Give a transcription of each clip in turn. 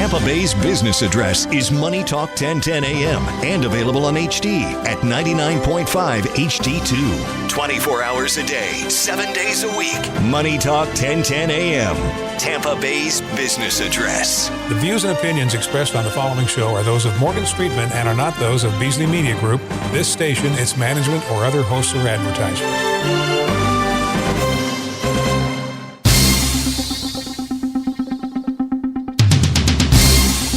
Tampa Bay's business address is Money Talk 1010 AM and available on HD at 99.5 HD2. 24 hours a day, 7 days a week. Money Talk 1010 AM, Tampa Bay's business address. The views and opinions expressed on the following show are those of Morgan Streetman and are not those of Beasley Media Group, this station, its management, or other hosts or advertisers.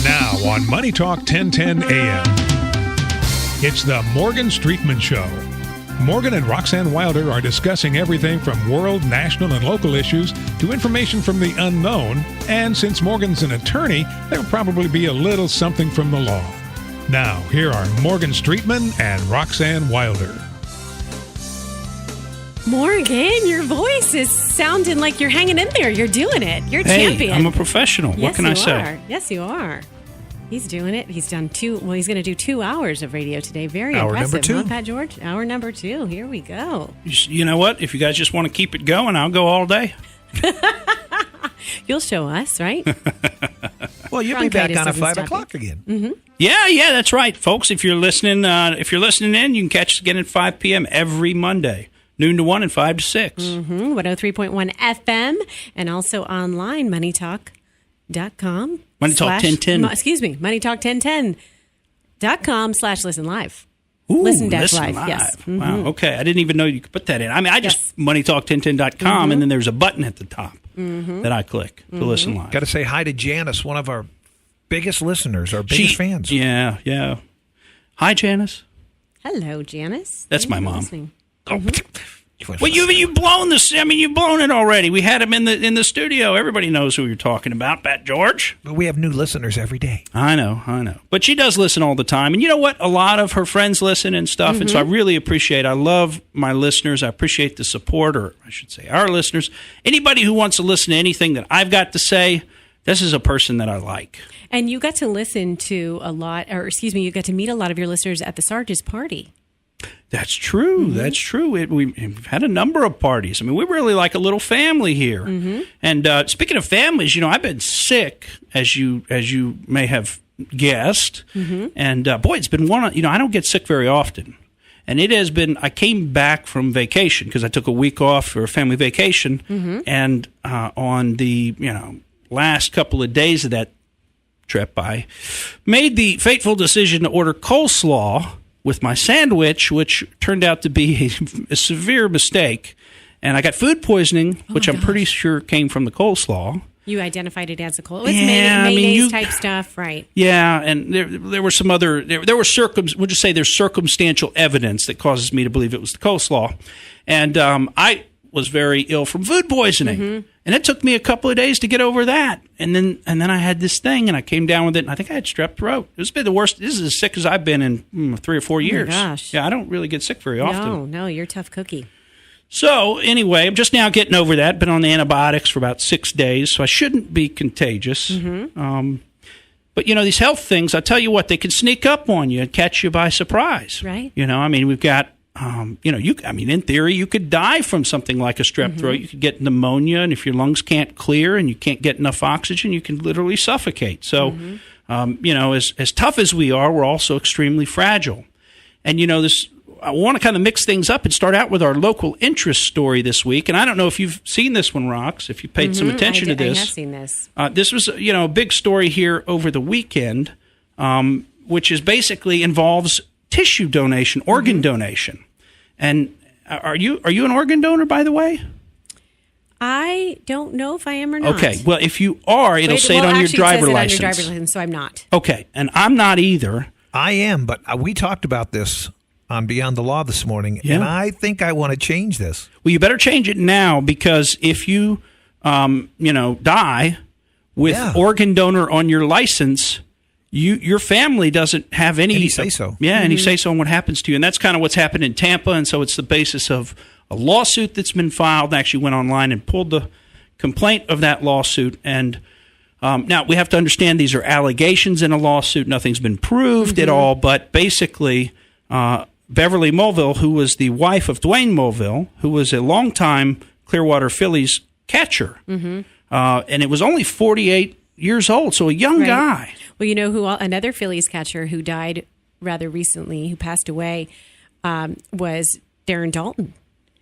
Now on Money Talk 1010 AM, it's the Morgan Streetman Show. Morgan and Roxanne Wilder are discussing everything from world, national, and local issues to information from the unknown. And since Morgan's an attorney, there'll probably be a little something from the law. Now, here are Morgan Streetman and Roxanne Wilder. Morgan, your voice is sounding like you're hanging in there. You're doing it. You're a champion. I'm a professional. What can I say? Yes, you are. He's doing it. He's done he's going to do 2 hours of radio today. Very Hour impressive. number 2. Huh, Pat George? Hour number 2. Here we go. You know what? If you guys just want to keep it going, I'll go all day. You'll show us, right? Well, you'll be back on at 5 o'clock again. Mm-hmm. Yeah, that's right, folks. If you're listening, in, you can catch us again at 5 p.m. every Monday, noon to 1 and 5 to 6. 103.1 FM, and also online, moneytalk.com. Money Talk 1010. moneytalk1010.com/listen live. Ooh, listen live. Yes. Mm-hmm. Wow, okay. I didn't even know you could put that in. I mean, I just moneytalk1010.com, and then there's a button at the top that I click to listen live. Got to say hi to Janice, one of our biggest listeners, our biggest fans. Yeah. Hi, Janice. Hello, Janice. That's my mom. Listening. Well, you've blown this. I mean, you've blown it already. We had him in the studio. Everybody knows who you're talking about, Pat George. But we have new listeners every day. I know. But she does listen all the time. And you know what? A lot of her friends listen and stuff. And so I really appreciate. I love my listeners. I appreciate the support, or I should say, our listeners. Anybody who wants to listen to anything that I've got to say, this is a person that I like. And you got to listen to you got to meet a lot of your listeners at the Sarge's party. That's true. That's true. We've had a number of parties. I mean, we're really like a little family here. And speaking of families, I've been sick, as you may have guessed. And boy, it's been one. I don't get sick very often. And it has been. I came back from vacation because I took a week off for a family vacation. And on the last couple of days of that trip, I made the fateful decision to order coleslaw with my sandwich, which turned out to be a severe mistake. And I got food poisoning, which I'm pretty sure came from the coleslaw. You identified it as a coleslaw. It was mayonnaise type stuff, right? Yeah, and there were some other, we'll just say there's circumstantial evidence that causes me to believe it was the coleslaw. And I was very ill from food poisoning. And it took me a couple of days to get over that. And then I had this thing, and I came down with it, and I think I had strep throat. It's been the worst. This is as sick as I've been in 3 or 4 years. Oh, my gosh. Yeah, I don't really get sick very often. No, you're a tough cookie. So, anyway, I'm just now getting over that. Been on the antibiotics for about 6 days, so I shouldn't be contagious. But, these health things, I tell you what, they can sneak up on you and catch you by surprise. Right. We've got... in theory, you could die from something like a strep throat. You could get pneumonia, and if your lungs can't clear and you can't get enough oxygen, you can literally suffocate. So, as tough as we are, we're also extremely fragile. And, I want to kind of mix things up and start out with our local interest story this week. And I don't know if you've seen this one, Rox, if you paid some attention to this. I have seen this. This was, a big story here over the weekend, which is basically involves tissue donation, organ donation. And are you an organ donor, by the way? I don't know if I am or not. Okay, well, if you are, it'll say it on your driver license. On your driver's license, so I'm not. Okay, and I'm not either. I am, but we talked about this on Beyond the Law this morning, and I think I want to change this. Well, you better change it now, because if you, die with organ donor on your license, your family doesn't have any say-so. Any say-so on what happens to you. And that's kind of what's happened in Tampa. And so it's the basis of a lawsuit that's been filed. I actually went online and pulled the complaint of that lawsuit. And now we have to understand these are allegations in a lawsuit. Nothing's been proved at all. But basically, Beverly Mulville, who was the wife of Duane Mulvaney, who was a longtime Clearwater Phillies catcher, and it was only 48 years old, so a young guy. Well, you know who another Phillies catcher who died rather recently, who passed away, was Darren Dalton.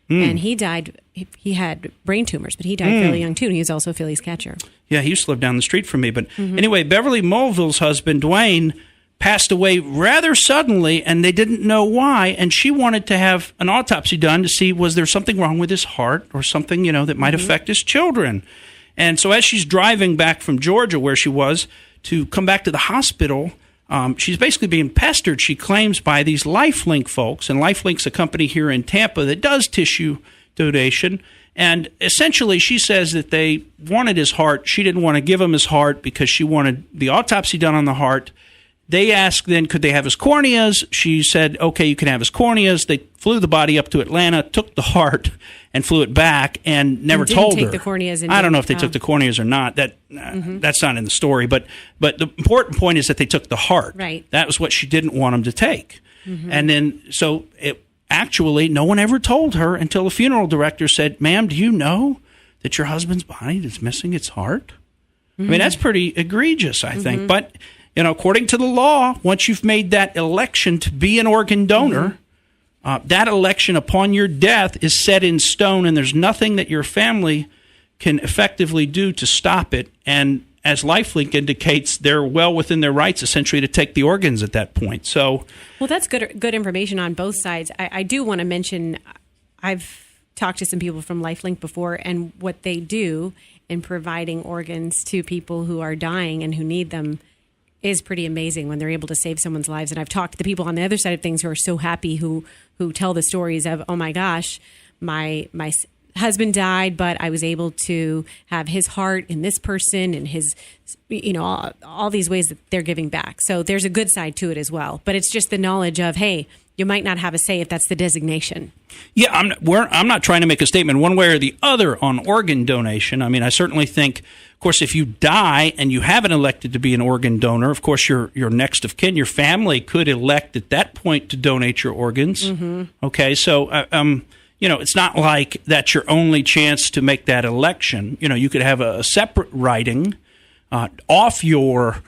And he died, he had brain tumors, but he died fairly young too, and he was also a Phillies catcher. Yeah, he used to live down the street from me. But anyway, Beverly Mulville's husband, Duane, passed away rather suddenly, and they didn't know why, and she wanted to have an autopsy done to see was there something wrong with his heart or something, that might affect his children. And so as she's driving back from Georgia, where she was, to come back to the hospital, she's basically being pestered, she claims, by these LifeLink folks. And LifeLink's a company here in Tampa that does tissue donation. And essentially, she says that they wanted his heart. She didn't want to give him his heart because she wanted the autopsy done on the heart. They asked then, could they have his corneas? She said, okay, you can have his corneas. They flew the body up to Atlanta, took the heart, and flew it back, and never told her. The corneas I don't know if they took the corneas or not. That's not in the story. But the important point is that they took the heart. Right. That was what she didn't want him to take. And then, so actually, no one ever told her until the funeral director said, ma'am, do you know that your husband's body is missing its heart? I mean, that's pretty egregious, I think. But according to the law, once you've made that election to be an organ donor, that election upon your death is set in stone, and there's nothing that your family can effectively do to stop it. And as LifeLink indicates, they're well within their rights, essentially, to take the organs at that point. So, well, that's good information on both sides. I do want to mention, I've talked to some people from LifeLink before, and what they do in providing organs to people who are dying and who need them is pretty amazing when they're able to save someone's lives. And I've talked to the people on the other side of things who are so happy, who tell the stories of, oh my gosh, my husband died, but I was able to have his heart in this person and his, all these ways that they're giving back. So there's a good side to it as well. But it's just the knowledge of, hey, you might not have a say if that's the designation. Yeah, I'm not trying to make a statement one way or the other on organ donation. I mean, I certainly think, of course, if you die and you haven't elected to be an organ donor, of course, your next of kin, your family could elect at that point to donate your organs. Okay, so it's not like that's your only chance to make that election. You could have a separate writing off your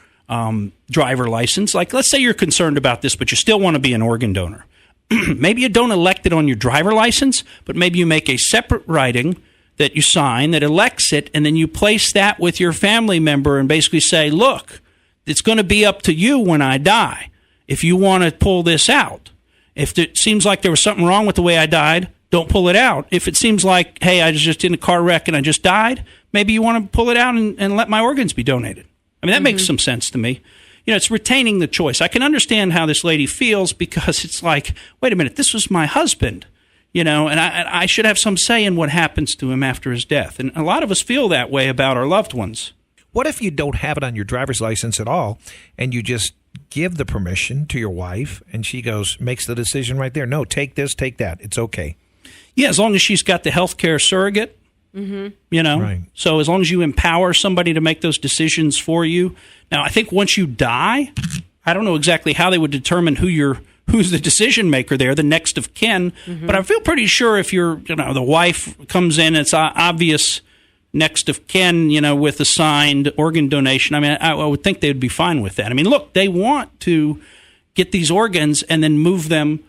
driver license. Like, let's say you're concerned about this, but you still want to be an organ donor. Maybe you don't elect it on your driver license, but maybe you make a separate writing that you sign that elects it, and then you place that with your family member and basically say, look, it's going to be up to you when I die if you want to pull this out. If it seems like there was something wrong with the way I died, don't pull it out. If it seems like, hey, I was just in a car wreck and I just died, maybe you want to pull it out and let my organs be donated. I mean, that makes some sense to me. It's retaining the choice. I can understand how this lady feels because it's like, wait a minute, this was my husband, and I should have some say in what happens to him after his death. And a lot of us feel that way about our loved ones. What if you don't have it on your driver's license at all and you just give the permission to your wife and she makes the decision right there? No, take this, take that. It's okay. Yeah, as long as she's got the healthcare surrogate. Right. So as long as you empower somebody to make those decisions for you. Now, I think once you die, I don't know exactly how they would determine who's the decision maker there, the next of kin. But I feel pretty sure if the wife comes in, it's obvious next of kin, with assigned organ donation. I mean, I would think they would be fine with that. I mean, look, they want to get these organs and then move them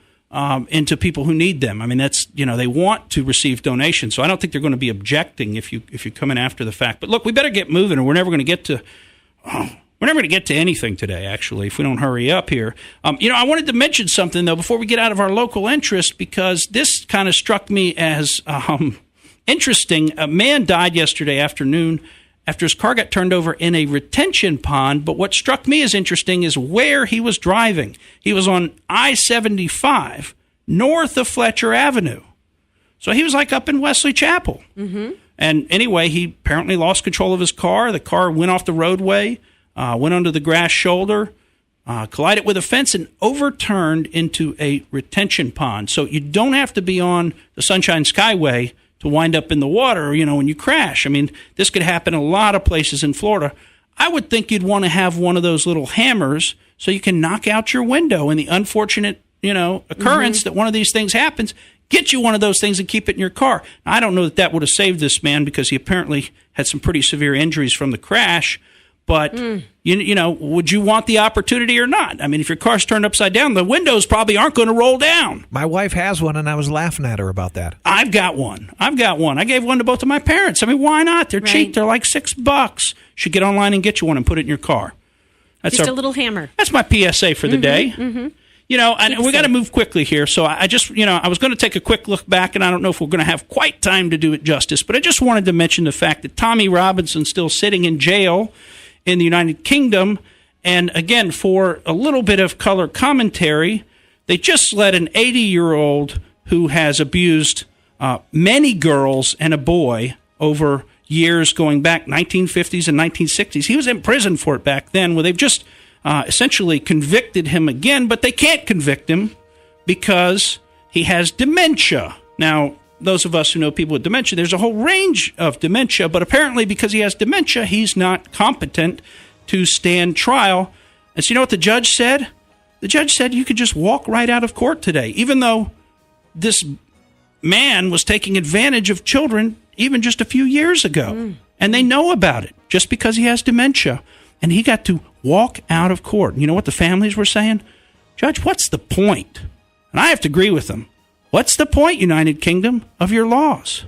into people who need them. I mean, that's, they want to receive donations. So I don't think they're going to be objecting if you come in after the fact. But look, we better get moving, or we're never going to get to anything today, actually, if we don't hurry up here. I wanted to mention something, though, before we get out of our local interest, because this kind of struck me as interesting. A man died yesterday afternoon after his car got turned over in a retention pond. But what struck me as interesting is where he was driving. He was on I-75 north of Fletcher Avenue. So he was like up in Wesley Chapel. And anyway, he apparently lost control of his car. The car went off the roadway, went under the grass shoulder, collided with a fence, and overturned into a retention pond. So you don't have to be on the Sunshine Skyway to wind up in the water, when you crash. I mean, this could happen a lot of places in Florida. I would think you'd want to have one of those little hammers so you can knock out your window in the unfortunate, occurrence that one of these things happens. Get you one of those things and keep it in your car. Now, I don't know that would have saved this man because he apparently had some pretty severe injuries from the crash. But, you know, would you want the opportunity or not? I mean, if your car's turned upside down, the windows probably aren't going to roll down. My wife has one, and I was laughing at her about that. I've got one. I gave one to both of my parents. I mean, why not? They're cheap. They're like $6. Should get online and get you one and put it in your car. That's just a little hammer. That's my PSA for the day. Mm-hmm. You know, and we got to move quickly here. So I just, you know, I was going to take a quick look back, and I don't know if we're going to have quite time to do it justice, but I just wanted to mention the fact that Tommy Robinson's still sitting in jail in the United Kingdom. And again, for a little bit of color commentary, they just let an 80-year-old who has abused many girls and a boy over years going back 1950s and 1960s. He was in prison for it back then. Well, they've just essentially convicted him again, but they can't convict him because he has dementia. Now, those of us who know people with dementia, there's a whole range of dementia, but apparently because he has dementia, he's not competent to stand trial. And so you know what the judge said? The judge said you could just walk right out of court today, even though this man was taking advantage of children even just a few years ago. And they know about it just because he has dementia. And he got to walk out of court. And you know what the families were saying? Judge, what's the point? And I have to agree with them. What's the point, United Kingdom, of your laws?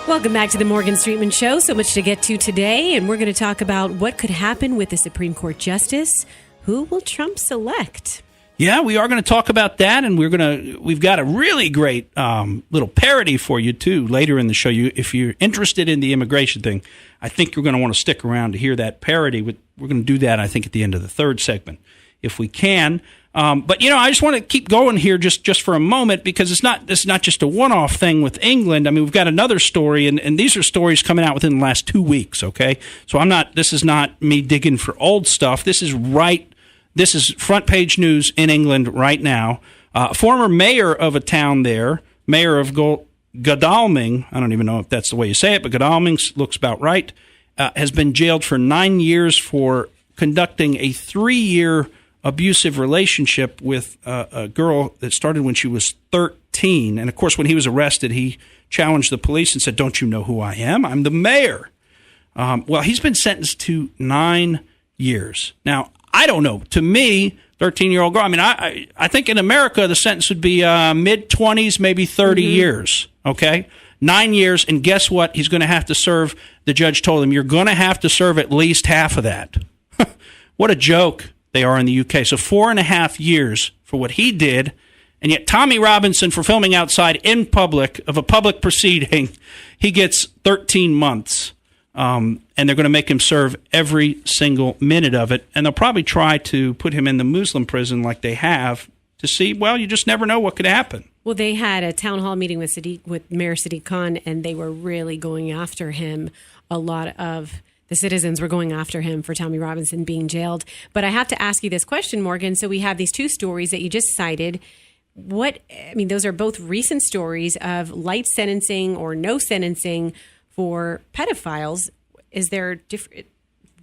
Welcome back to the Morgan Streetman Show. So much to get to today, and we're going to talk about what could happen with the Supreme Court justice. Who will Trump select? Yeah, we are going to talk about that, and we've got a really great little parody for you too later in the show. If you're interested in the immigration thing, I think you're going to want to stick around to hear that parody. We're going to do that, I think, at the end of the third segment, if we can. But, you know, I just want to keep going here just for a moment because this is not just a one-off thing with England. I mean, we've got another story, and these are stories coming out within the last 2 weeks, okay? So this is not me digging for old stuff. This is front page news in England right now. Former mayor of a town there, mayor of Godalming, I don't even know if that's the way you say it, but Godalming looks about right, has been jailed for 9 years for conducting a 3-year abusive relationship with a girl that started when she was 13. And, of course, when he was arrested, he challenged the police and said, "Don't you know who I am? I'm the mayor." Well, he's been sentenced to 9 years. Now, I don't know. To me, 13-year-old girl, I mean, I think in America the sentence would be mid-20s, maybe 30 years, okay? 9 years, and guess what? He's going to have to serve, the judge told him, you're going to have to serve at least half of that. What a joke they are in the UK. So 4.5 years for what he did, and yet Tommy Robinson for filming outside in public of a public proceeding, he gets 13 months. And they're going to make him serve every single minute of it. And they'll probably try to put him in the Muslim prison like they have to see, well, you just never know what could happen. Well, they had a town hall meeting with Mayor Sadiq Khan, and they were really going after him. A lot of the citizens were going after him for Tommy Robinson being jailed. But I have to ask you this question, Morgan. So we have these two stories that you just cited. Those are both recent stories of light sentencing or no sentencing for pedophiles. Is there different?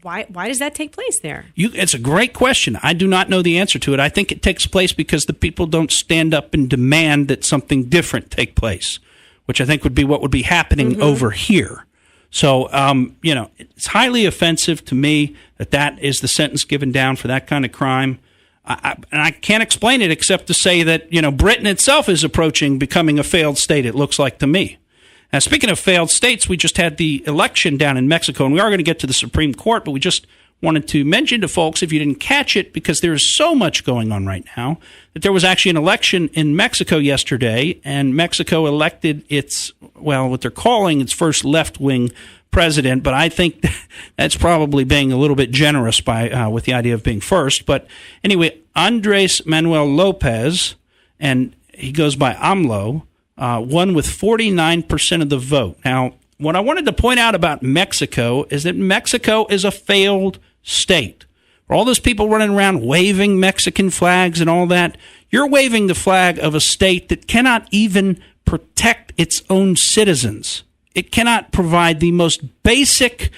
Why does that take place there? It's a great question. I do not know the answer to it. I think it takes place because the people don't stand up and demand that something different take place, which I think would be what would be happening over here. So, it's highly offensive to me that is the sentence given down for that kind of crime. And I can't explain it except to say that, Britain itself is approaching becoming a failed state, it looks like to me. Now, speaking of failed states, we just had the election down in Mexico, and we are going to get to the Supreme Court, but we just wanted to mention to folks, if you didn't catch it, because there is so much going on right now, that there was actually an election in Mexico yesterday, and Mexico elected what they're calling its first left-wing president, but I think that's probably being a little bit generous with the idea of being first. But anyway, Andres Manuel Lopez, and he goes by AMLO, won with 49% of the vote. Now, what I wanted to point out about Mexico is that Mexico is a failed state. For all those people running around waving Mexican flags and all that, you're waving the flag of a state that cannot even protect its own citizens. It cannot provide the most basic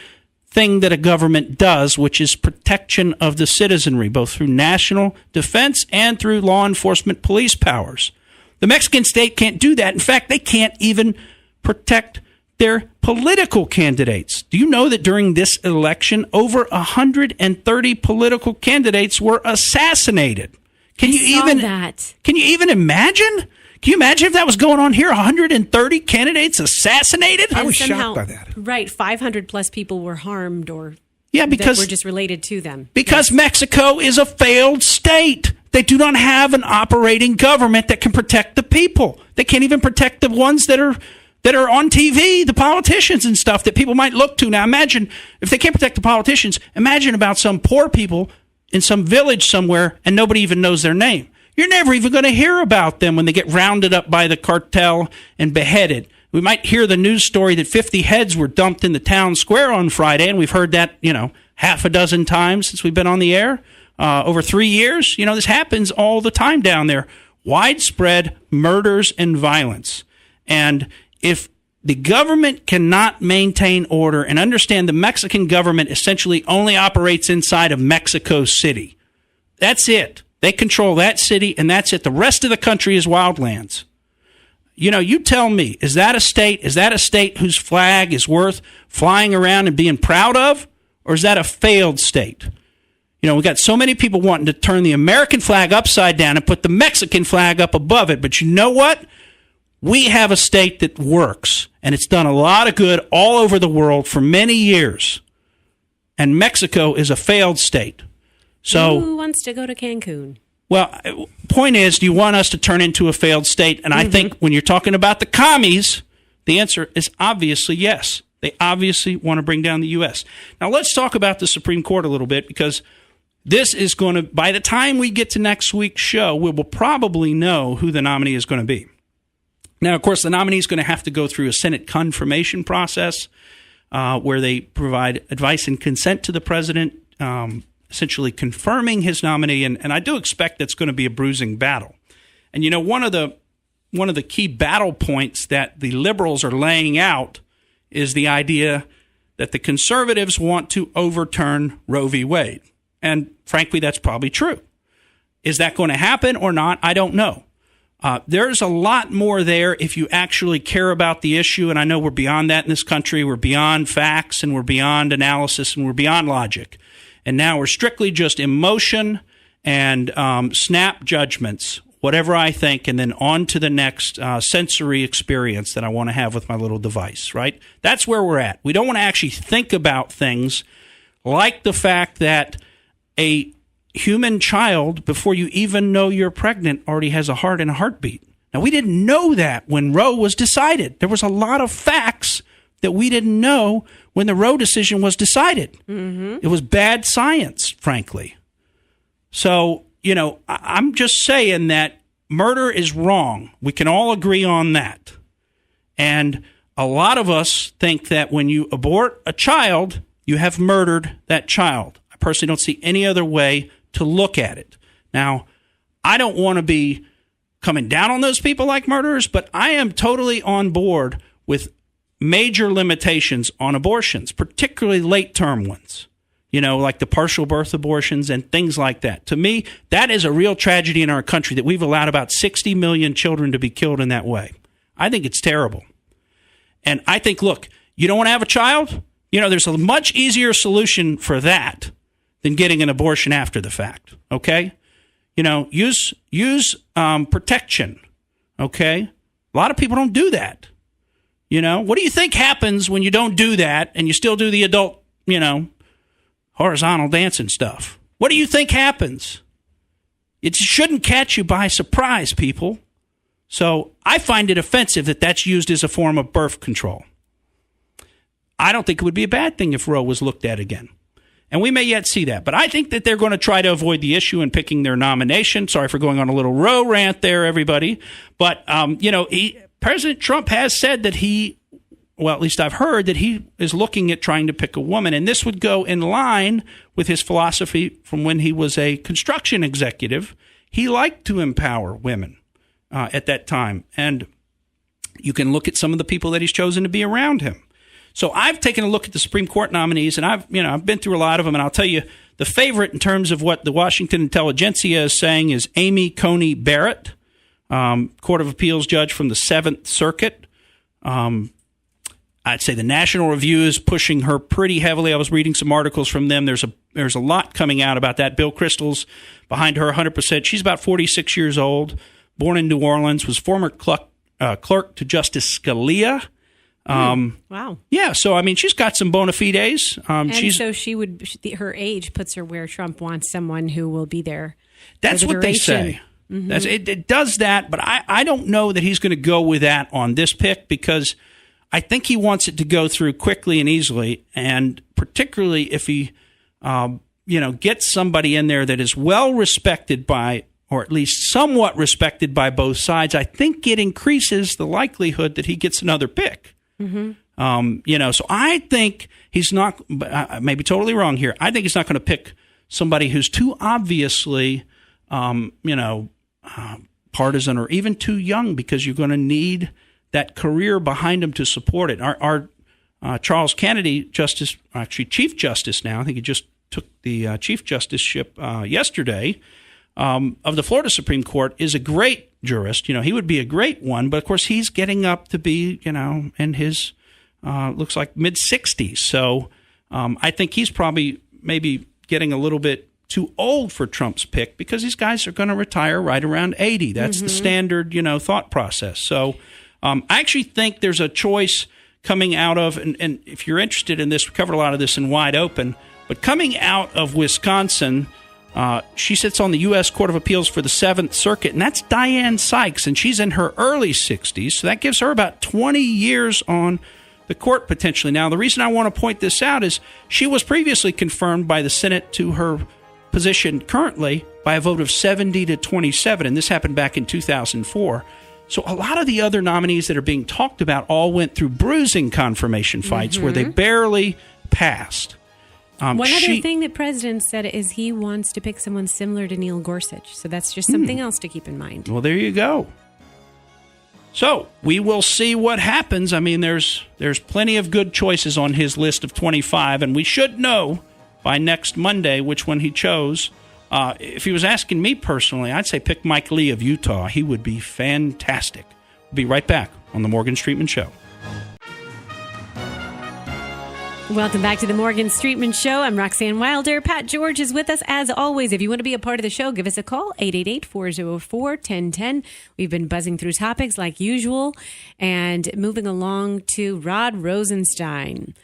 thing that a government does, which is protection of the citizenry, both through national defense and through law enforcement police powers. The Mexican state can't do that. In fact, they can't even protect their political candidates. Do you know that during this election, over 130 political candidates were assassinated? Can you even imagine? Can you imagine if that was going on here? 130 candidates assassinated? I was shocked by that. Right, 500 plus people were harmed or because that were just related to them. Because Mexico is a failed state. They do not have an operating government that can protect the people. They can't even protect the ones that are on TV, the politicians and stuff that people might look to. Now imagine, if they can't protect the politicians, imagine about some poor people in some village somewhere and nobody even knows their name. You're never even going to hear about them when they get rounded up by the cartel and beheaded. We might hear the news story that 50 heads were dumped in the town square on Friday, and we've heard that, half a dozen times since we've been on the air, over 3 years. This happens all the time down there. Widespread murders and violence. And if the government cannot maintain order, and understand the Mexican government essentially only operates inside of Mexico City, that's it. They control that city, and that's it. The rest of the country is wildlands. You tell me, is that a state whose flag is worth flying around and being proud of? Or is that a failed state? We got so many people wanting to turn the American flag upside down and put the Mexican flag up above it. But you know what? We have a state that works, and it's done a lot of good all over the world for many years. And Mexico is a failed state. So, who wants to go to Cancun? Well, point is, do you want us to turn into a failed state? And I think when you're talking about the commies, the answer is obviously yes. They obviously want to bring down the U.S. Now, let's talk about the Supreme Court a little bit, because this is going to, by the time we get to next week's show, we will probably know who the nominee is going to be. Now, of course, the nominee is going to have to go through a Senate confirmation process where they provide advice and consent to the president, essentially confirming his nominee, and I do expect that's going to be a bruising battle. And one of the key battle points that the liberals are laying out is the idea that the conservatives want to overturn Roe v. Wade. And frankly, that's probably true. Is that going to happen or not? I don't know. There's a lot more there if you actually care about the issue, and I know we're beyond that in this country. We're beyond facts, and we're beyond analysis, and we're beyond logic. And now we're strictly just emotion and snap judgments, whatever I think, and then on to the next sensory experience that I want to have with my little device, right? That's where we're at. We don't want to actually think about things like the fact that a human child, before you even know you're pregnant, already has a heart and a heartbeat. Now, we didn't know that when Roe was decided. There was a lot of facts that we didn't know when the Roe decision was decided. It was bad science, frankly. So, I'm just saying that murder is wrong. We can all agree on that. And a lot of us think that when you abort a child, you have murdered that child. I personally don't see any other way to look at it. Now, I don't want to be coming down on those people like murderers, but I am totally on board with major limitations on abortions, particularly late-term ones, like the partial birth abortions and things like that. To me, that is a real tragedy in our country that we've allowed about 60 million children to be killed in that way. I think it's terrible. And I think, look, you don't want to have a child? There's a much easier solution for that than getting an abortion after the fact, okay? Use protection, okay? A lot of people don't do that. What do you think happens when you don't do that and you still do the adult, horizontal dancing stuff? What do you think happens? It shouldn't catch you by surprise, people. So I find it offensive that that's used as a form of birth control. I don't think it would be a bad thing if Roe was looked at again. And we may yet see that. But I think that they're going to try to avoid the issue in picking their nomination. Sorry for going on a little Roe rant there, everybody. But, President Trump has said that at least I've heard that he is looking at trying to pick a woman. And this would go in line with his philosophy from when he was a construction executive. He liked to empower women at that time. And you can look at some of the people that he's chosen to be around him. So I've taken a look at the Supreme Court nominees, and I've been through a lot of them. And I'll tell you, the favorite in terms of what the Washington Intelligentsia is saying is Amy Coney Barrett, Court of Appeals judge from the 7th Circuit. I'd say the National Review is pushing her pretty heavily. I was reading some articles from them. There's a lot coming out about that. Bill Kristol's behind her 100%. She's about 46 years old, born in New Orleans, was former clerk to Justice Scalia. Wow. Yeah, so I mean, she's got some bona fides. So her age puts her where Trump wants someone who will be there. That's what they say. Mm-hmm. It does that, but I don't know that he's going to go with that on this pick, because I think he wants it to go through quickly and easily, and particularly if he, gets somebody in there that is well respected by, or at least somewhat respected by both sides. I think it increases the likelihood that he gets another pick. Mm-hmm. So I think he's not. I may be totally wrong here. I think he's not going to pick somebody who's too obviously, partisan or even too young, because you're going to need that career behind him to support it. Our Charles Kennedy, Chief Justice now, I think he just took the Chief Justiceship yesterday, of the Florida Supreme Court, is a great jurist. He would be a great one, but of course he's getting up to be, in his, looks like mid-60s. So I think he's probably maybe getting a little bit too old for Trump's pick, because these guys are going to retire right around 80. That's the standard, thought process. So I actually think there's a choice coming out of, and if you're interested in this, we covered a lot of this in Wide Open, but coming out of Wisconsin, she sits on the U.S. Court of Appeals for the 7th Circuit, and that's Diane Sykes, and she's in her early 60s, so that gives her about 20 years on the court potentially. Now, the reason I want to point this out is she was previously confirmed by the Senate to her position currently by a vote of 70 to 27, and this happened back in 2004. So a lot of the other nominees that are being talked about all went through bruising confirmation fights where they barely passed. One other thing that President said is he wants to pick someone similar to Neil Gorsuch. So that's just something else to keep in mind. Well, there you go. So we will see what happens. I mean, there's plenty of good choices on his list of 25, and we should know by next Monday which one he chose. If he was asking me personally, I'd say pick Mike Lee of Utah. He would be fantastic. We'll be right back on the Morgan Streetman Show. Welcome back to the Morgan Streetman Show. I'm Roxanne Wilder. Pat George is with us as always. If you want to be a part of the show, give us a call, 888-404-1010. We've been buzzing through topics like usual and moving along to Rod Rosenstein.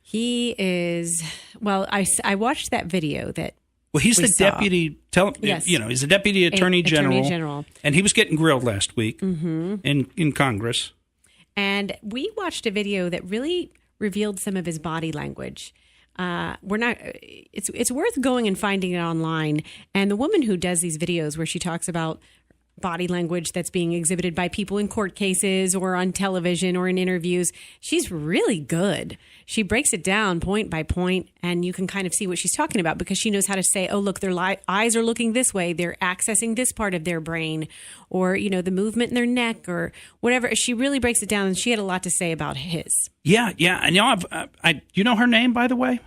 He is, I watched that video that he's the deputy, he's the deputy attorney general. And he was getting grilled last week in Congress. And we watched a video that really revealed some of his body language. It's worth going and finding it online. And the woman who does these videos where she talks about body language that's being exhibited by people in court cases or on television or in interviews, she's really good. She breaks it down point by point, and you can kind of see what she's talking about because she knows how to say, oh, look, their eyes are looking this way. They're accessing this part of their brain, or, the movement in their neck or whatever. She really breaks it down, and she had a lot to say about his. Yeah. And you know her name, by the way?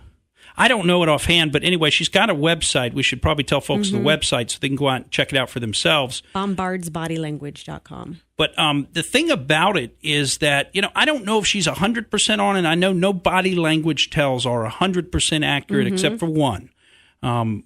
I don't know it offhand, but anyway, she's got a website. We should probably tell folks the website so they can go out and check it out for themselves. Bombardsbodylanguage.com. But the thing about it is that, I don't know if she's 100% on it. I know no body language tells are 100% accurate except for one,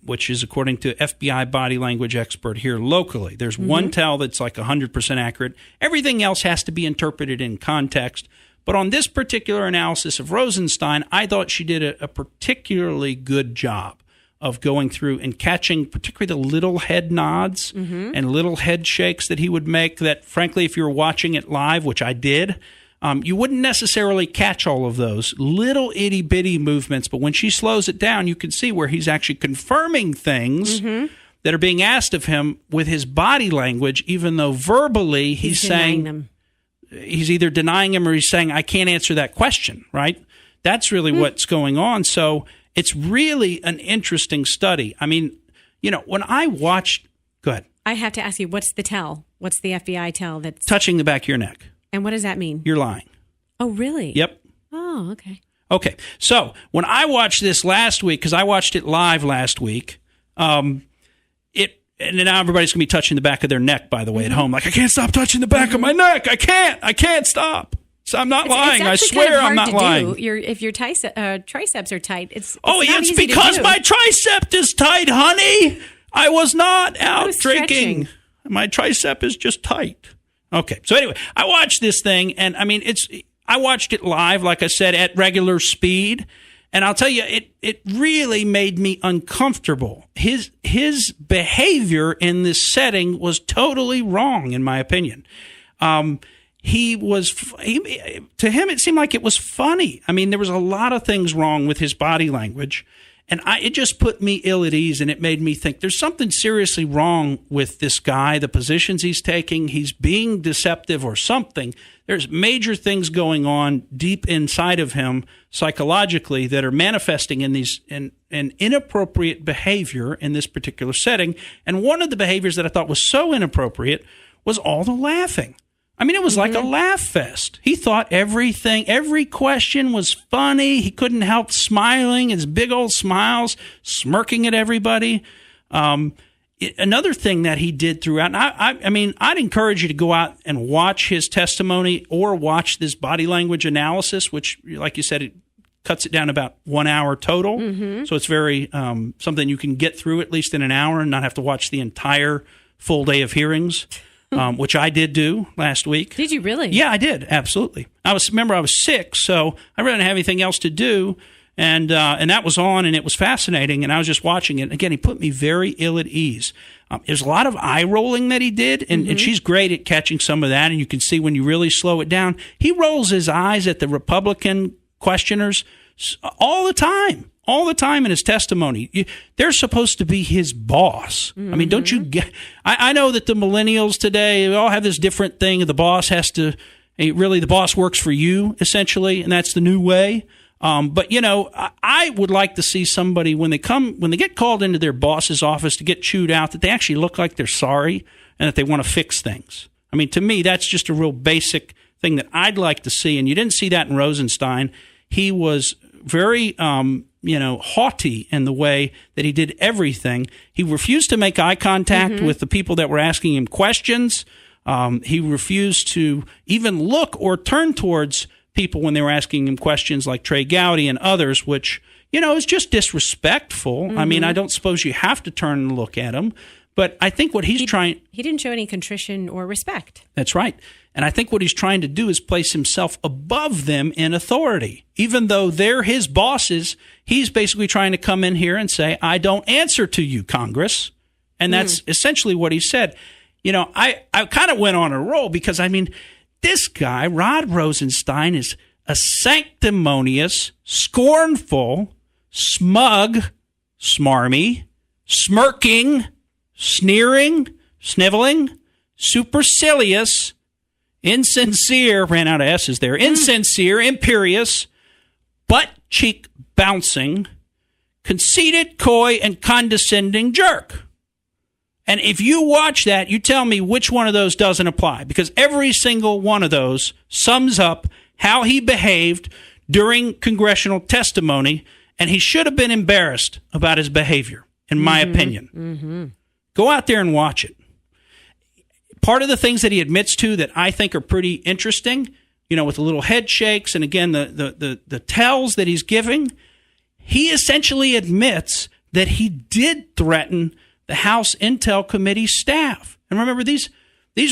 which is according to FBI body language expert here locally. There's one tell that's like 100% accurate. Everything else has to be interpreted in context. But on this particular analysis of Rosenstein, I thought she did a particularly good job of going through and catching particularly the little head nods and little head shakes that he would make that, frankly, if you were watching it live, which I did, you wouldn't necessarily catch all of those little itty-bitty movements. But when she slows it down, you can see where he's actually confirming things that are being asked of him with his body language, even though verbally he's saying them. He's either denying him or he's saying, I can't answer that question, right? That's really what's going on. So it's really an interesting study. I mean, when I watched... Go ahead. I have to ask you, what's the tell? What's the FBI tell that's... Touching the back of your neck. And what does that mean? You're lying. Oh, really? Yep. Oh, okay. Okay. So when I watched this last week, because I watched it live last week, and now everybody's going to be touching the back of their neck, by the way, at home. Like, I can't stop touching the back of my neck. I can't stop. So I'm not It's lying. I actually swear kind of I'm hard not to lying. do. If your triceps are tight, it's Oh, not it's easy to because do. my tricep is tight, honey. I was not out was drinking. stretching. My tricep is just tight. Okay. So anyway, I watched this thing, and I mean, I watched it live, like I said, at regular speed. And I'll tell you, it really made me uncomfortable. His behavior in this setting was totally wrong, in my opinion. To him, it seemed like it was funny. I mean, there was a lot of things wrong with his body language. And it just put me ill at ease, and it made me think there's something seriously wrong with this guy, the positions he's taking. He's being deceptive or something. There's major things going on deep inside of him psychologically that are manifesting in these in inappropriate behavior in this particular setting. And one of the behaviors that I thought was so inappropriate was all the laughing. I mean, it was like a laugh fest. He thought every question was funny. He couldn't help smiling, his big old smiles, smirking at everybody. Another thing that he did throughout, and I mean, I'd encourage you to go out and watch his testimony or watch this body language analysis, which, like you said, it cuts it down about 1 hour total. So it's very something you can get through at least in an hour and not have to watch the entire full day of hearings. Which I did do last week. Did you really? Yeah, I did. Absolutely. I was sick, so I really didn't have anything else to do. And that was on, and it was fascinating, and I was just watching it. Again, he put me very ill at ease. There's a lot of eye rolling that he did, and she's great at catching some of that, and you can see when you really slow it down. He rolls his eyes at the Republican questioners all the time. All the time in his testimony. They're supposed to be his boss. I mean, don't you get... I know that the millennials today, they all have this different thing. The boss has to... Really, the boss works for you, essentially, and that's the new way. But, you know, I would like to see somebody, when they get called into their boss's office to get chewed out, that they actually look like they're sorry and that they want to fix things. I mean, to me, that's just a real basic thing that I'd like to see, and you didn't see that in Rosenstein. He was very... haughty in the way that he did everything. He refused to make eye contact with the people that were asking him questions. He refused to even look or turn towards people when they were asking him questions, like Trey Gowdy and others, which, is just disrespectful. I mean, I don't suppose you have to turn and look at him. But I think what he didn't show any contrition or respect. That's right. And I think what he's trying to do is place himself above them in authority. Even though they're his bosses, he's basically trying to come in here and say, I don't answer to you, Congress. And that's essentially what he said. I kind of went on a roll because, I mean, this guy, Rod Rosenstein, is a sanctimonious, scornful, smug, smarmy, smirking, sneering, sniveling, supercilious, insincere, ran out of S's there, insincere, imperious, butt-cheek bouncing, conceited, coy, and condescending jerk. And if you watch that, you tell me which one of those doesn't apply, because every single one of those sums up how he behaved during congressional testimony, and he should have been embarrassed about his behavior, in my opinion. Go out there and watch it. Part of the things that he admits to that I think are pretty interesting, with the little head shakes and, again, the tells that he's giving, he essentially admits that he did threaten the House Intel Committee staff. And remember, these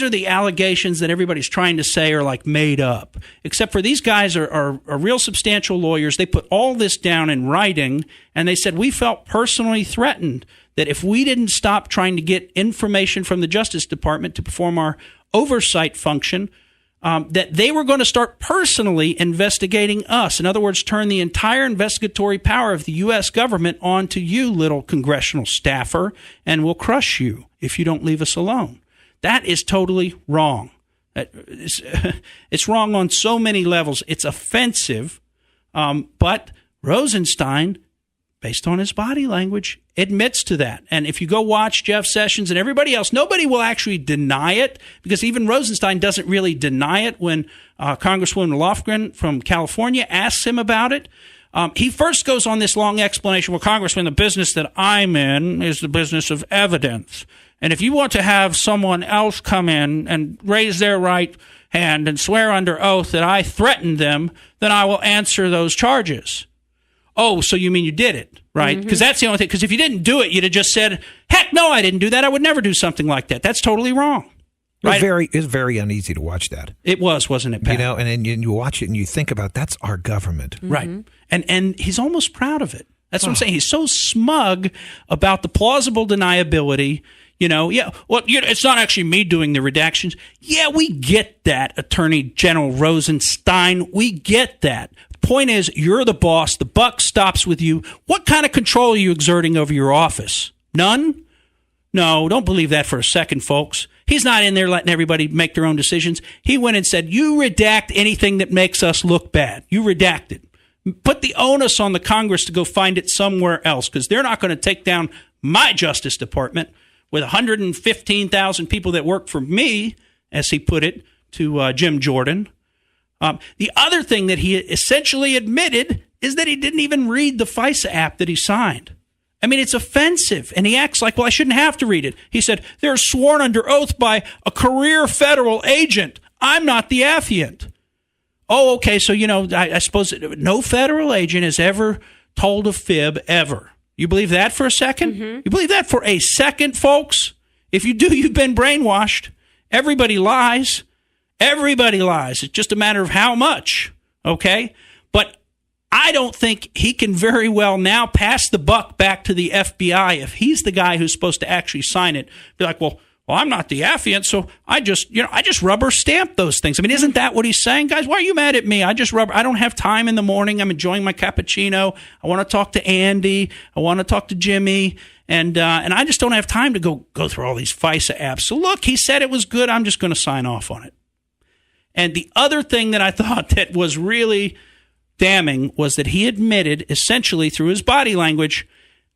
are the allegations that everybody's trying to say are like made up, except for these guys are real substantial lawyers. They put all this down in writing, and they said, we felt personally threatened that if we didn't stop trying to get information from the Justice Department to perform our oversight function, that they were going to start personally investigating us. In other words, turn the entire investigatory power of the U.S. government onto you, little congressional staffer, and we'll crush you if you don't leave us alone. That is totally wrong. It's wrong on so many levels. It's offensive. But Rosenstein, based on his body language, admits to that. And if you go watch Jeff Sessions and everybody else, nobody will actually deny it, because even Rosenstein doesn't really deny it when Congresswoman Lofgren from California asks him about it. He first goes on this long explanation. Well, Congressman, the business that I'm in is the business of evidence. And if you want to have someone else come in and raise their right hand and swear under oath that I threatened them, then I will answer those charges. Oh, so you mean you did it, right? Because that's the only thing. Because if you didn't do it, you'd have just said, heck no, I didn't do that. I would never do something like that. That's totally wrong. Right? It's very uneasy to watch that. It was, wasn't it, Pat? You know, and then you watch it and you think about, that's our government. Right. And he's almost proud of it. That's what I'm saying. He's so smug about the plausible deniability. You know, it's not actually me doing the redactions. Yeah, we get that, Attorney General Rosenstein. We get that. Point is, you're the boss. The buck stops with you. What kind of control are you exerting over your office? None? No, don't believe that for a second, folks. He's not in there letting everybody make their own decisions. He went and said, you redact anything that makes us look bad. You redact it. Put the onus on the Congress to go find it somewhere else, because they're not going to take down my Justice Department with 115,000 people that work for me, as he put it to Jim Jordan. The other thing that he essentially admitted is that he didn't even read the FISA app that he signed. I mean, it's offensive. And he acts like, well, I shouldn't have to read it. He said, they're sworn under oath by a career federal agent. I'm not the affiant. Oh, okay. So, you know, I suppose no federal agent has ever told a fib ever. You believe that for a second? You believe that for a second, folks? If you do, you've been brainwashed. Everybody lies. Everybody lies. It's just a matter of how much, okay? But I don't think he can very well now pass the buck back to the FBI if he's the guy who's supposed to actually sign it. Be like, well, I'm not the affiant, so I just rubber stamp those things. I mean, isn't that what he's saying? Guys, why are you mad at me? I don't have time in the morning. I'm enjoying my cappuccino. I want to talk to Andy. I want to talk to Jimmy. And I just don't have time to go through all these FISA apps. So look, he said it was good. I'm just going to sign off on it. And the other thing that I thought that was really damning was that he admitted, essentially through his body language,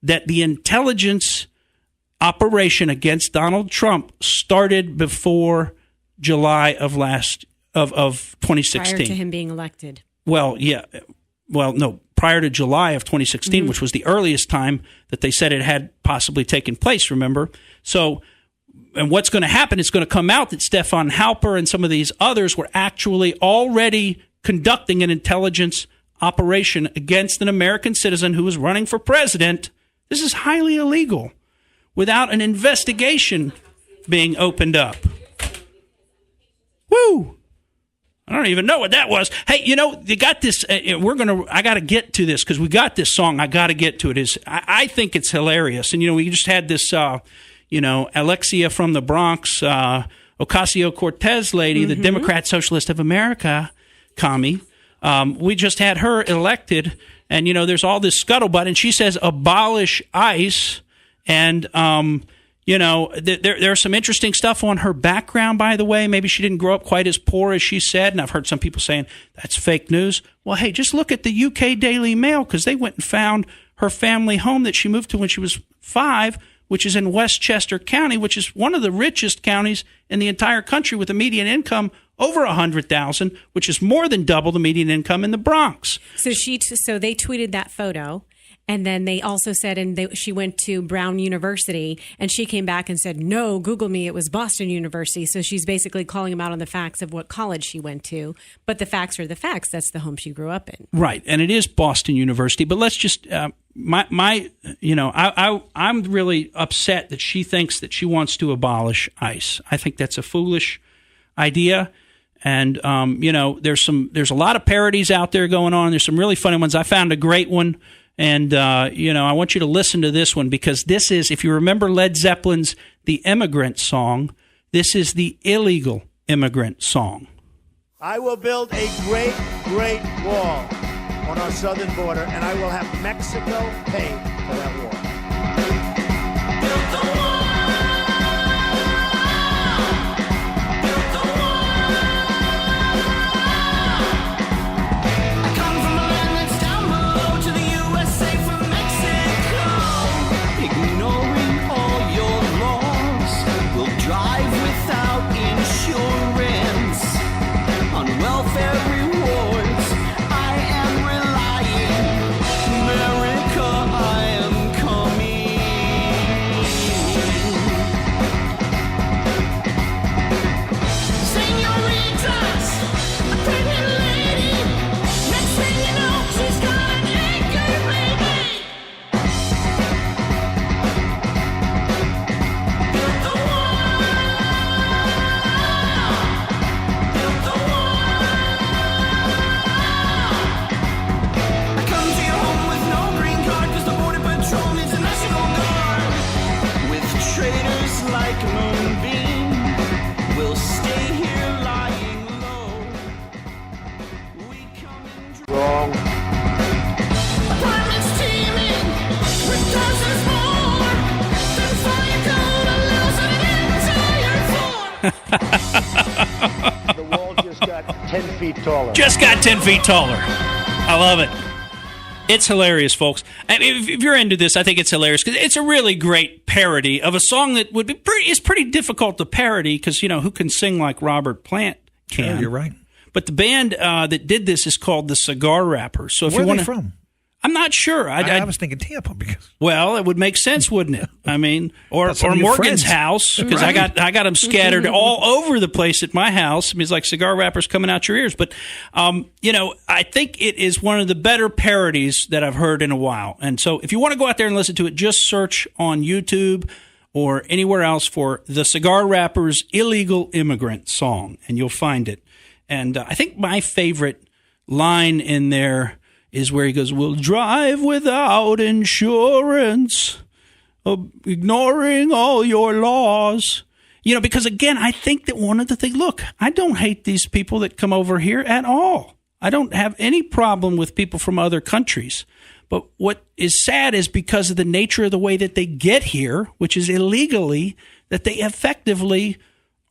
that the intelligence operation against Donald Trump started before July of 2016. Prior to him being elected. Well, yeah. Well, no, prior to July of 2016, which was the earliest time that they said it had possibly taken place, remember? So, and what's going to happen, it's going to come out that Stefan Halper and some of these others were actually already conducting an intelligence operation against an American citizen who was running for president. This is highly illegal without an investigation being opened up. Woo! I don't even know what that was. Hey, you know, you got this. I got to get to this because we got this song. I got to get to it. I think it's hilarious. And, you know, we just had this, Alexia from the Bronx, Ocasio-Cortez lady, the Democrat Socialist of America, commie. We just had her elected. And, you know, there's all this scuttlebutt. And she says, abolish ICE. And, there's some interesting stuff on her background, by the way. Maybe she didn't grow up quite as poor as she said. And I've heard some people saying that's fake news. Well, hey, just look at the UK Daily Mail, because they went and found her family home that she moved to when she was 5, which is in Westchester County, which is one of the richest counties in the entire country with a median income over $100,000, which is more than double the median income in the Bronx. So they tweeted that photo. And then they also said, she went to Brown University, and she came back and said, no, Google me, it was Boston University. So she's basically calling him out on the facts of what college she went to. But the facts are the facts. That's the home she grew up in. Right. And it is Boston University. But let's just, I'm really upset that she thinks that she wants to abolish ICE. I think that's a foolish idea. And, there's a lot of parodies out there going on. There's some really funny ones. I found a great one. And, I want you to listen to this one, because this is, if you remember Led Zeppelin's The Immigrant Song, this is the illegal immigrant song. I will build a great, great wall on our southern border, and I will have Mexico pay for that wall. Rewards, I am relying. America, I am coming. Wrong. The wall just got 10 feet taller. Just got 10 feet taller. I love it. It's hilarious, folks. I mean, if you're into this, I think it's hilarious because it's a really great parody of a song that would be is pretty difficult to parody because, who can sing like Robert Plant can? Sure, you're right. But the band that did this is called the Cigar Wrappers. So if Where you are want they from? I'm not sure. I was thinking Tampa because. Well, it would make sense, wouldn't it? I mean, or Morgan's friends. house because I got them scattered all over the place at my house. I mean, it's like cigar wrappers coming out your ears. But I think it is one of the better parodies that I've heard in a while. And so, if you want to go out there and listen to it, just search on YouTube or anywhere else for the Cigar Wrappers "Illegal Immigrant" song, and you'll find it. And I think my favorite line in there is where he goes, "We'll drive without insurance, ignoring all your laws." Because again, I think that one of the things, look, I don't hate these people that come over here at all. I don't have any problem with people from other countries. But what is sad is because of the nature of the way that they get here, which is illegally, that they effectively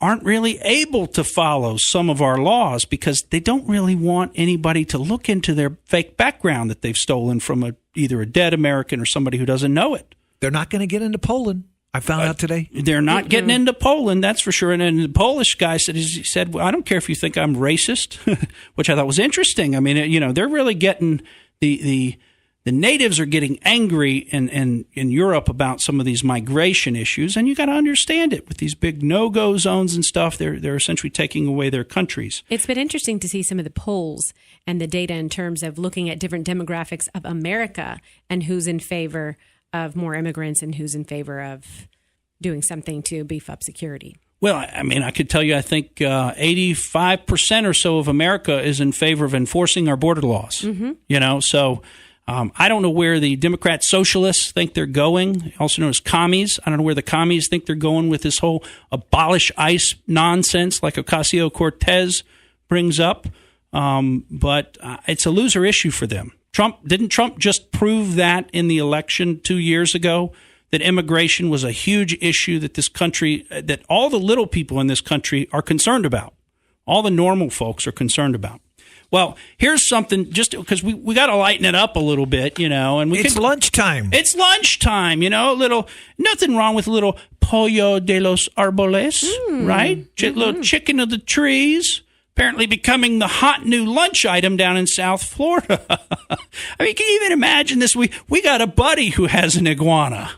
aren't really able to follow some of our laws because they don't really want anybody to look into their fake background that they've stolen from either a dead American or somebody who doesn't know it. They're not going to get into Poland. I found out today. They're not getting into Poland, that's for sure. And then the Polish guy said, well, I don't care if you think I'm racist, which I thought was interesting. I mean, they're really getting the natives are getting angry in Europe about some of these migration issues, and you got to understand it with these big no-go zones and stuff. They're essentially taking away their countries. It's been interesting to see some of the polls and the data in terms of looking at different demographics of America and who's in favor of more immigrants and who's in favor of doing something to beef up security. Well, I mean, I could tell you, I think 85% or so of America is in favor of enforcing our border laws. Mm-hmm. So. I don't know where the Democrat socialists think they're going, also known as commies. I don't know where the commies think they're going with this whole abolish ICE nonsense like Ocasio-Cortez brings up. But it's a loser issue for them. Didn't Trump just prove that in the election 2 years ago, that immigration was a huge issue that this country, that all the little people in this country are concerned about. All the normal folks are concerned about. Well, here's something, just because we got to lighten it up a little bit, and it's lunchtime. It's lunchtime, nothing wrong with a little pollo de los arboles, right? Little chicken of the trees, apparently becoming the hot new lunch item down in South Florida. I mean, can you even imagine this? We got a buddy who has an iguana.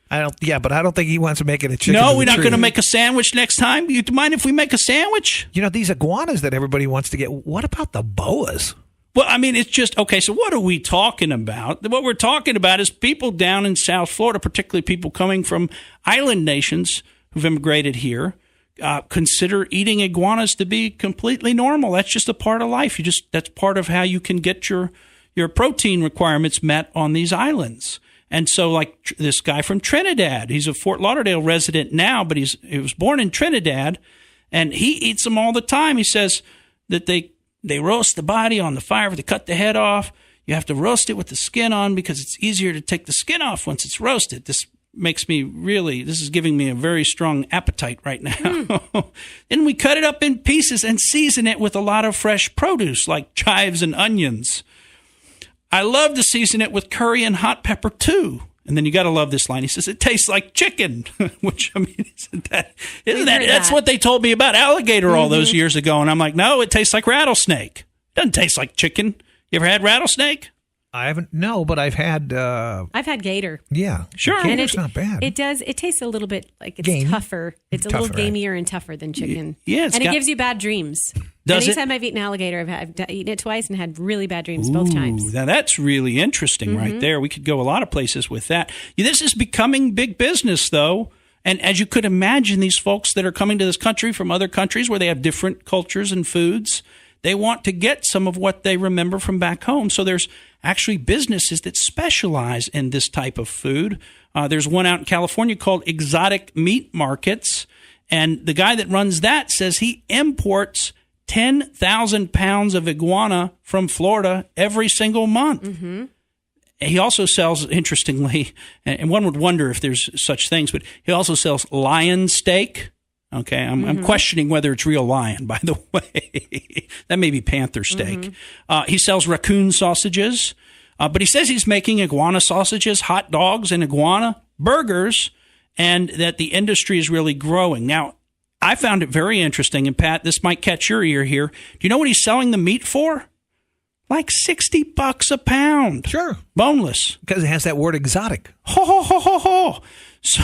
But I don't think he wants to make it a chicken. No, we're not going to make a sandwich next time. You mind if we make a sandwich? These iguanas that everybody wants to get. What about the boas? Well, I mean, it's just, okay, so what are we talking about? What we're talking about is people down in South Florida, particularly people coming from island nations who've immigrated here, consider eating iguanas to be completely normal. That's just a part of life. That's part of how you can get your protein requirements met on these islands. And so, like this guy from Trinidad, he's a Fort Lauderdale resident now, but he was born in Trinidad, and he eats them all the time. He says that they roast the body on the fire. They cut the head off. You have to roast it with the skin on because it's easier to take the skin off once it's roasted. This is giving me a very strong appetite right now. Then we cut it up in pieces and season it with a lot of fresh produce like chives and onions. I love to season it with curry and hot pepper, too. And then you got to love this line. He says, it tastes like chicken, which, I mean, that's what they told me about alligator all those years ago. And I'm like, no, it tastes like rattlesnake. It doesn't taste like chicken. You ever had rattlesnake? I haven't, no, but I've had gator. Yeah. Sure. Gator's not bad. It tastes a little bit like it's tougher. It's a little gamier and tougher than chicken. Yeah. And it gives you bad dreams. Anytime I've eaten alligator, I've eaten it twice and had really bad dreams both times. Now that's really interesting right there. We could go a lot of places with that. This is becoming big business, though. And as you could imagine, these folks that are coming to this country from other countries where they have different cultures and foods, they want to get some of what they remember from back home. So there's actually businesses that specialize in this type of food. There's one out in California called Exotic Meat Markets. And the guy that runs that says he imports 10,000 pounds of iguana from Florida every single month. Mm-hmm. He also sells, interestingly, and one would wonder if there's such things, but he also sells lion steak. Okay, I'm questioning whether it's real lion, by the way. That may be panther steak. He sells raccoon sausages, but he says he's making iguana sausages, hot dogs, and iguana burgers, and that the industry is really growing. Now, I found it very interesting, and Pat, this might catch your ear here. Do you know what he's selling the meat for? Like $60 a pound. Sure. Boneless. Because it has that word exotic. Ho, ho, ho, ho, ho. So,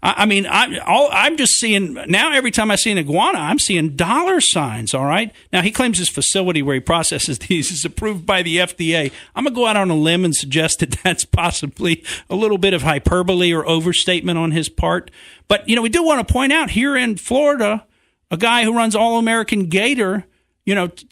I mean, I'm just seeing, now every time I see an iguana, I'm seeing dollar signs, all right? Now, he claims his facility where he processes these is approved by the FDA. I'm going to go out on a limb and suggest that that's possibly a little bit of hyperbole or overstatement on his part. But, we do want to point out here in Florida, a guy who runs All American Gator,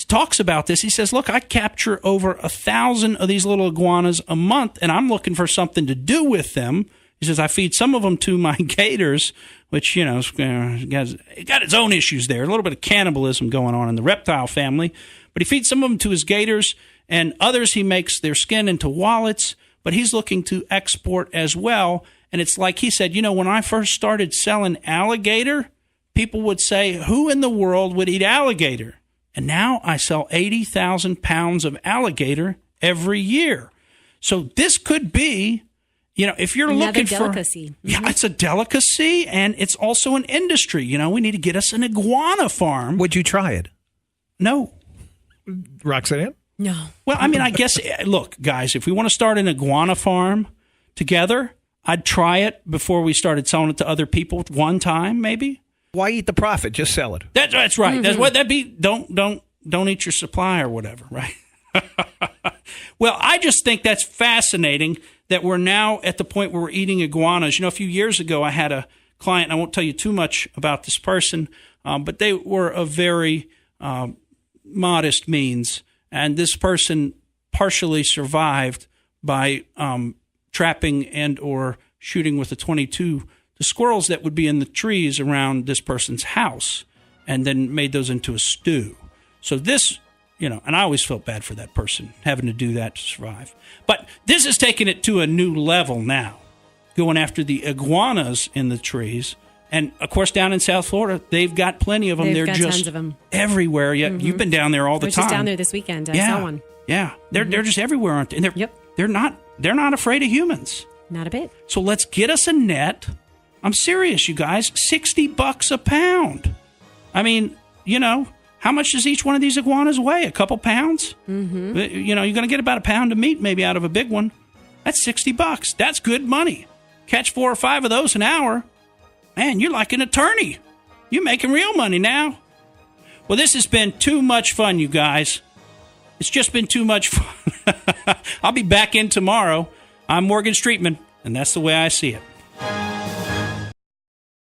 talks about this. He says, look, I capture over 1,000 of these little iguanas a month, and I'm looking for something to do with them. He says, I feed some of them to my gators, which, it got its own issues there. A little bit of cannibalism going on in the reptile family. But he feeds some of them to his gators, and others he makes their skin into wallets. But he's looking to export as well. And it's like he said, when I first started selling alligator, people would say, who in the world would eat alligator? And now I sell 80,000 pounds of alligator every year. So this could be, if you're another looking delicacy. for... Yeah, it's a delicacy, and it's also an industry. We need to get us an iguana farm. Would you try it? No. Roxanne? No. Well, I guess, look, guys, if we want to start an iguana farm together, I'd try it before we started selling it to other people one time, maybe. Why eat the profit? Just sell it. That's right. Mm-hmm. That's what that be. Don't eat your supply or whatever, right? Well, I just think that's fascinating that we're now at the point where we're eating iguanas. A few years ago, I had a client, and I won't tell you too much about this person, but they were of very modest means, and this person partially survived by trapping and or shooting with a .22 the squirrels that would be in the trees around this person's house, and then made those into a stew. So this, and I always felt bad for that person having to do that to survive. But this is taking it to a new level now, going after the iguanas in the trees. And, of course, down in South Florida, they've got plenty of them. They've got just tons of them everywhere. Yeah, You've been down there all the time. I was just down there this weekend. I saw one. Yeah, they're just everywhere, aren't they? And they're not afraid of humans. Not a bit. So let's get us a net. I'm serious, you guys. $60 a pound. I mean, how much does each one of these iguanas weigh? A couple pounds? Mm-hmm. You're going to get about a pound of meat maybe out of a big one. That's $60. That's good money. Catch 4 or 5 of those an hour. Man, you're like an attorney. You're making real money now. Well, this has been too much fun, you guys. It's just been too much fun. I'll be back in tomorrow. I'm Morgan Streetman, and that's the way I see it.